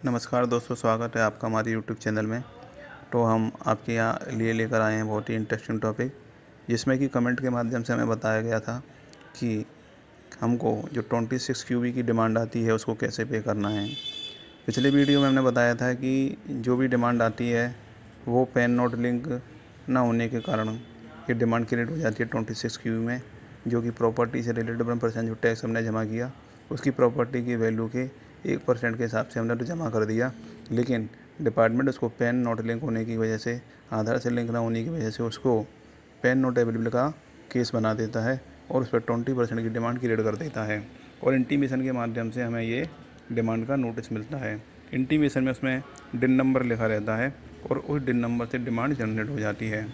नमस्कार दोस्तों, स्वागत है आपका हमारे यूट्यूब चैनल में। तो हम आपके यहाँ लिए लेकर आए हैं बहुत ही इंटरेस्टिंग टॉपिक, जिसमें कि कमेंट के माध्यम से हमें बताया गया था कि हमको जो 26 क्यूबी की डिमांड आती है उसको कैसे पे करना है। पिछले वीडियो में हमने बताया था कि जो भी डिमांड आती है वो पैन नोट लिंक ना होने के कारण ये डिमांड क्रिएट हो जाती है 26 क्यूबी में, जो कि प्रॉपर्टी से रिलेटेड 1% जो टैक्स हमने जमा किया उसकी प्रॉपर्टी की वैल्यू के 1% के हिसाब से हमने तो जमा कर दिया। लेकिन डिपार्टमेंट उसको पैन नोट लिंक होने की वजह से, आधार से लिंक ना होने की वजह से उसको पैन नोट अवेलेबल का केस बना देता है और उस पर 20% की डिमांड क्रिएट कर देता है। और इंटीमेशन के माध्यम से हमें ये डिमांड का नोटिस मिलता है। इंटीमेशन में उसमें डिन नंबर लिखा रहता है और उस डिन नंबर से डिमांड जनरेट हो जाती है।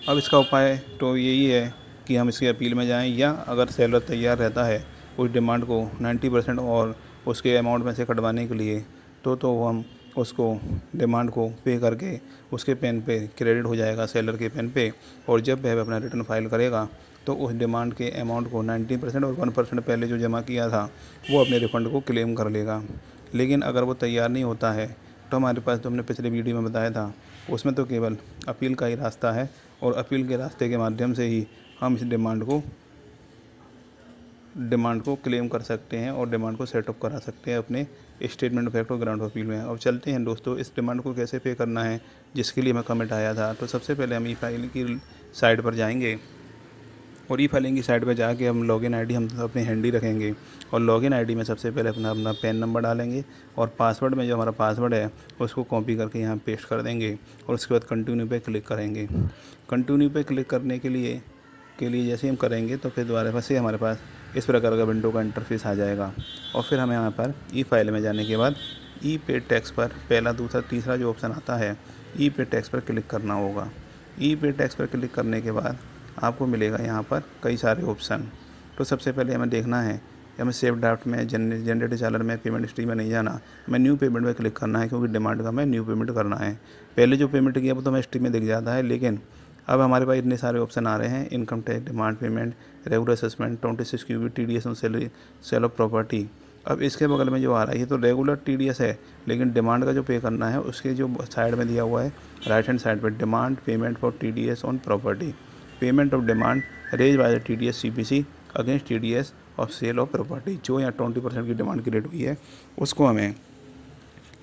अब इसका उपाय तो यही है कि हम इसकी अपील में जाएं, या अगर सेलर तैयार रहता है उस डिमांड को 90% और उसके अमाउंट में से कटवाने के लिए, तो हम उसको डिमांड को पे करके उसके पेन पे क्रेडिट हो जाएगा, सेलर के पेन पे। और जब वह अपना रिटर्न फाइल करेगा तो उस डिमांड के अमाउंट को 90% और 1% पहले जो जमा किया था वो अपने रिफ़ंड को क्लेम कर लेगा। लेकिन अगर वो तैयार नहीं होता है तो हमारे पास, तो हमने पिछले वीडियो में बताया था, उसमें तो केवल अपील का ही रास्ता है और अपील के रास्ते के माध्यम से ही हम इस डिमांड को क्लेम कर सकते हैं और डिमांड को सेटअप करा सकते हैं अपने स्टेटमेंट ऑफ फैक्ट और ग्रांट ऑफ अपील में। अब चलते हैं दोस्तों, इस डिमांड को कैसे पे करना है जिसके लिए हमें कमेंट आया था। तो सबसे पहले हम ई फाइलिंग की साइट पर जाएंगे और ई फाइलिंग की साइट पर जाके हम लॉगिन आईडी हम अपने हैंडी रखेंगे और लॉगिन आईडी में सबसे पहले अपना पैन नंबर डालेंगे और पासवर्ड में जो हमारा पासवर्ड है उसको कॉपी करके यहाँ पेस्ट कर देंगे और उसके बाद कंटिन्यू पे क्लिक करेंगे। कंटिन्यू पे क्लिक करने के लिए जैसे हम करेंगे तो फिर दोबारा से हमारे पास इस प्रकार का विंडो का इंटरफेस आ जाएगा। और फिर हमें यहाँ पर ई फाइल में जाने के बाद ई पे टैक्स पर पहला, दूसरा, तीसरा जो ऑप्शन आता है ई पे टैक्स पर क्लिक करना होगा। ई पे टैक्स पर क्लिक करने के बाद आपको मिलेगा यहाँ पर कई सारे ऑप्शन। तो सबसे पहले हमें देखना है, हमें सेव ड्राफ्ट में, जनरेट चालर में, पेमेंट हिस्ट्री में नहीं जाना, हमें न्यू पेमेंट में क्लिक करना है, क्योंकि डिमांड का हमें न्यू पेमेंट करना है। पहले जो पेमेंट किया वो तो हमें हिस्ट्री में दिख जाता है, लेकिन अब हमारे पास इतने सारे ऑप्शन आ रहे हैं, income tax, demand payment, regular assessment, 26 QB, TDS और सेल ऑफ प्रॉपर्टी। अब इसके बगल में जो आ रहा है ये तो रेगुलर TDS है, लेकिन डिमांड का जो पे करना है उसके जो साइड में दिया हुआ है राइट हैंड साइड पर, demand payment for TDS on property, payment of demand raised by the TDS CPC against TDS of sale of property. जो यहाँ 20% की डिमांड क्रिएट हुई है उसको हमें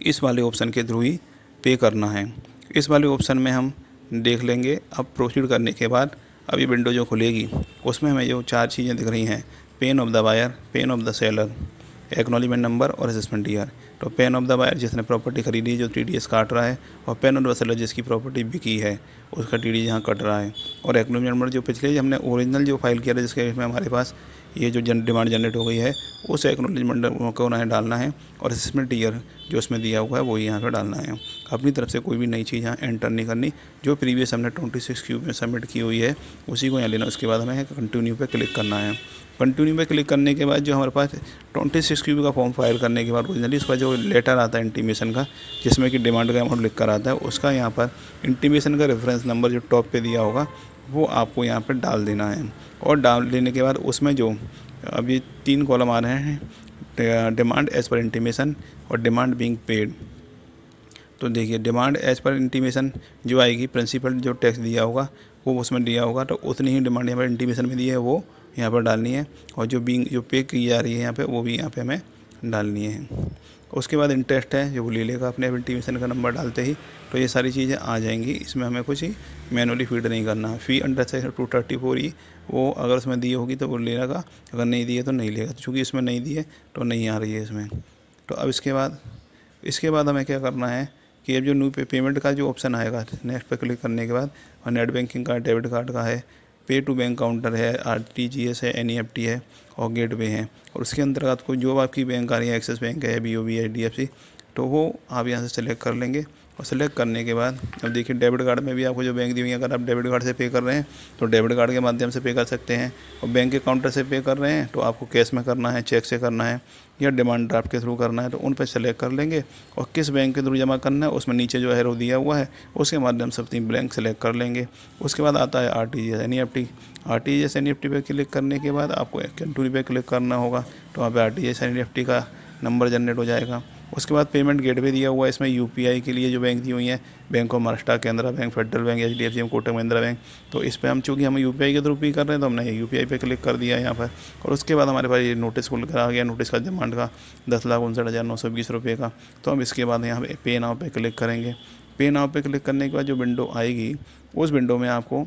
इस वाले ऑप्शन के थ्रू ही पे करना है। इस वाले ऑप्शन में हम देख लेंगे। अब प्रोसीड करने के बाद अब ये विंडो जो खुलेगी उसमें हमें जो 4 चीज़ें दिख रही हैं, PAN of the buyer, PAN of the seller, acknowledgement number और असेसमेंट ईयर। तो पेन ऑफ द बायर जिसने प्रॉपर्टी खरीदी जो TDS काट रहा है, और पेन ऑफ द सेलर जिसकी प्रॉपर्टी बिकी है उसका TDS यहाँ कट रहा है, और एक्नॉलेजमेंट नंबर जो पिछले हमने ओरिजिनल जो फाइल किया था जिसके में हमारे पास ये जो डिमांड जनरेट हो गई है उस एक्नॉलेजमेंट को उन्हें डालना है, और असेसमेंट ईयर जो उसमें दिया हुआ है वो यहाँ पर डालना है। अपनी तरफ से कोई भी नई चीज़ यहाँ एंटर नहीं करनी, जो प्रीवियस हमने 26 क्यूब में सबमिट की हुई है उसी को यहाँ लेना। उसके बाद हमें कंटिन्यू पे क्लिक करना है। कंटिन्यू पे क्लिक करने के बाद जो हमारे पास 26 क्यूब का फॉर्म फाइल करने के बाद ओरिजिनली उसका जो लेटर आता है इंटीमेशन का, जिसमें कि डिमांड का अमाउंट लिख कर आता है, उसका यहाँ पर इंटीमेशन का रेफरेंस नंबर जो टॉप पे दिया होगा वो आपको यहाँ पर डाल देना है। और डाल देने के बाद उसमें जो अभी 3 कॉलम आ रहे हैं, डिमांड एज पर इंटीमेशन और डिमांड बीइंग पेड। तो देखिए, डिमांड एज पर इंटीमेशन जो आएगी, प्रिंसिपल जो टैक्स दिया होगा वो उसमें दिया होगा, तो उतनी ही डिमांड यहाँ पर इंटीमेशन में दी है वो यहाँ पर डालनी है, और जो पे की जा रही है यहाँ पे वो भी यहाँ पे हमें डालनी है। उसके बाद इंटरेस्ट है जो वो ले लेगा अपने इंटीमेशन का नंबर डालते ही। तो ये सारी चीज़ें आ जाएंगी, इसमें हमें कुछ ही मैनुअली फीड नहीं करना। फ़ी अंडर सेक्शन 234 वो अगर उसमें दी होगी तो वो लेगा, अगर नहीं दी है तो नहीं लेगा। तो चूँकि इसमें नहीं दी है तो नहीं आ रही है इसमें। तो अब इसके बाद हमें क्या करना है कि अब जो न्यू पेमेंट का जो ऑप्शन आएगा, नेक्स्ट पे क्लिक करने के बाद, और नेट बैंकिंग का, डेबिट कार्ड का है, पे टू बैंक काउंटर है, RTGS है, NEFT है और गेटवे है। और उसके अंतर्गत कोई जो आपकी बैंक आ रही है, एक्सिस बैंक है, BOB है, DFC, तो वो आप यहाँ से सेलेक्ट कर लेंगे। और सेलेक्ट करने के बाद अब देखिए, डेबिट कार्ड में भी आपको जो बैंक दी हुई है, अगर आप डेबिट कार्ड से पे कर रहे हैं तो डेबिट कार्ड के माध्यम से पे कर सकते हैं, और बैंक के काउंटर से पे कर रहे हैं तो आपको कैश में करना है, चेक से करना है या डिमांड ड्राफ्ट के थ्रू करना है, तो उन पर सेलेक्ट कर लेंगे। और किस बैंक के थ्रू जमा करना है उसमें नीचे जो एरो दिया हुआ है उसके माध्यम से अपनी बैंक सेलेक्ट कर लेंगे। उसके बाद आता है RTGS NEFT पे क्लिक करने के बाद आपको कंटिन्यू पे क्लिक करना होगा, तो वहाँ पे RTGS NEFT का नंबर जनरेट हो जाएगा। उसके बाद पेमेंट गेटवे दिया हुआ है, इसमें यूपीआई के लिए जो बैंक दी हुई हैं, bank of Maharashtra, Canara bank, federal bank, HDFC bank, Kotak Mahindra bank. तो इस पर हम चूँकि हम यूपीआई के थ्रू पे कर रहे हैं तो हमने यूपीआई पे क्लिक कर दिया यहाँ पर। और उसके बाद हमारे पास ये नोटिस खुल कर आ गया, नोटिस का डिमांड का 10,59,920 रुपये का। तो हम इसके बाद यहाँ पे पे नाउ पे क्लिक करेंगे। पे नाउ पे क्लिक करने के बाद जो विंडो आएगी, उस विंडो में आपको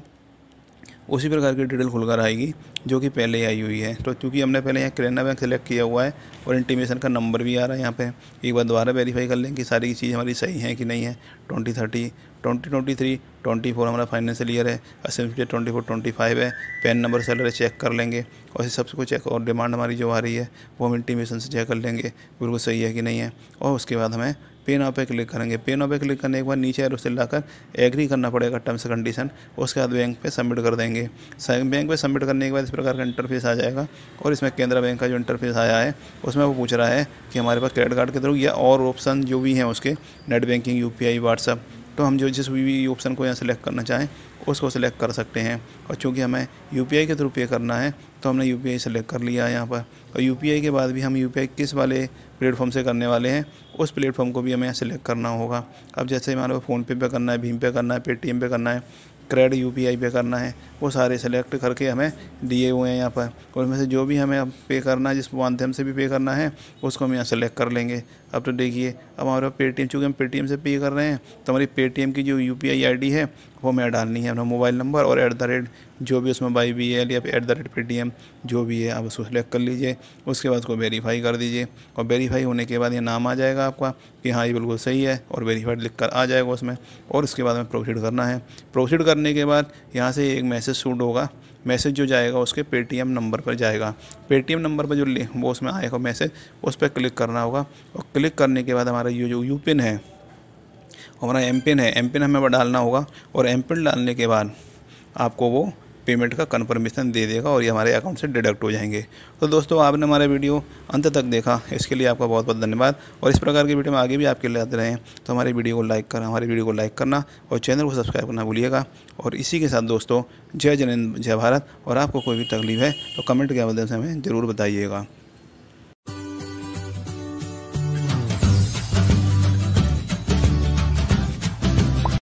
उसी प्रकार की डिटेल खुलकर आएगी जो कि पहले आई हुई है। तो क्योंकि हमने पहले यहाँ कैनरा बैंक सेलेक्ट किया हुआ है और इंटीमेशन का नंबर भी आ रहा है यहाँ पे, एक बार दोबारा वेरीफाई कर लें कि सारी चीज़ हमारी सही है कि नहीं है। 2030, 2023, 24 हमारा फाइनेंशियल ईयर है, असेंबली 24-25 है। पैन नंबर सैलरी चेक कर लेंगे और इस सबसे कुछ चेक, और डिमांड हमारी जो आ रही है वो हम इंटीमेशन से चेक कर लेंगे बिल्कुल सही है कि नहीं है। और उसके बाद हमें पे नाउ पे क्लिक करेंगे। पे नाउ पे क्लिक करने के बाद नीचे एरो से लाकर एग्री करना पड़ेगा टर्म्स एंड कंडीशन। उसके बाद बैंक पे सबमिट कर देंगे। बैंक पे सबमिट करने के बाद इस प्रकार का इंटरफेस आ जाएगा और इसमें कैनरा बैंक का जो इंटरफेस आया है उसमें वो पूछ रहा है कि हमारे पास क्रेडिट कार्ड के थ्रू या और ऑप्शन जो भी हैं उसके, नेट बैंकिंग, यूपीआई, व्हाट्सअप। तो हम जो जिस भी ऑप्शन को यहाँ सेलेक्ट करना चाहें उसको सेलेक्ट कर सकते हैं। और चूँकि हमें यूपीआई के थ्रू पे करना है तो हमने यूपीआई सेलेक्ट कर लिया है यहाँ पर। और यूपीआई के बाद भी हम यूपीआई किस वाले प्लेटफॉर्म से करने वाले हैं उस प्लेटफॉर्म को भी हमें यहाँ सेलेक्ट करना होगा। अब जैसे हमारे फ़ोनपे पे करना है, भीम पे करना है, पेटीएम पे करना है, क्रेडिट यूपीआई पे करना है, वो सारे सेलेक्ट करके हमें दिए हुए हैं यहाँ पर। और उनमें से जो भी हमें अब पे करना है, जिस माध्यम से भी पे करना है उसको हम यहाँ सेलेक्ट कर लेंगे। अब तो देखिए, अब हमारा पेटीएम, चूँकि हम पेटीएम से पे कर रहे हैं तो हमारी पेटीएम की जो यूपीआई आईडी है वो हमें डालनी है, अपना मोबाइल नंबर और @ जो भी उसमें YBL या @पेटीएम जो भी है आप उसको सेलेक्ट कर लीजिए। उसके बाद उसको वेरीफाई कर दीजिए और वेरीफाई होने के बाद ये नाम आ जाएगा आपका कि हाँ ये बिल्कुल सही है और वेरीफाइड लिख कर आ जाएगा उसमें। और उसके बाद हमें प्रोसीड करना है। प्रोसीड करने के बाद यहाँ से एक मैसेज शूट होगा, मैसेज जो जाएगा उसके पेटीएम नंबर पर जाएगा। पेटीएम नंबर पर जो वो उसमें आएगा मैसेज, उस पर क्लिक करना होगा। और क्लिक करने के बाद हमारा ये जो यूपिन है, हमारा एमपिन है, एमपिन हमें डालना होगा। और एमपिन डालने के बाद आपको वो पेमेंट का कन्फर्मेशन दे देगा और ये हमारे अकाउंट से डिडक्ट हो जाएंगे। तो दोस्तों, आपने हमारा वीडियो अंत तक देखा, इसके लिए आपका बहुत बहुत धन्यवाद। और इस प्रकार की वीडियो में आगे भी आपके लिए आते रहें तो हमारे वीडियो को लाइक करना और चैनल को सब्सक्राइब करना भूलिएगा। और इसी के साथ दोस्तों, जय जय हिंद, जय भारत। और आपको कोई भी तकलीफ है तो कमेंट के माध्यम से हमें ज़रूर बताइएगा।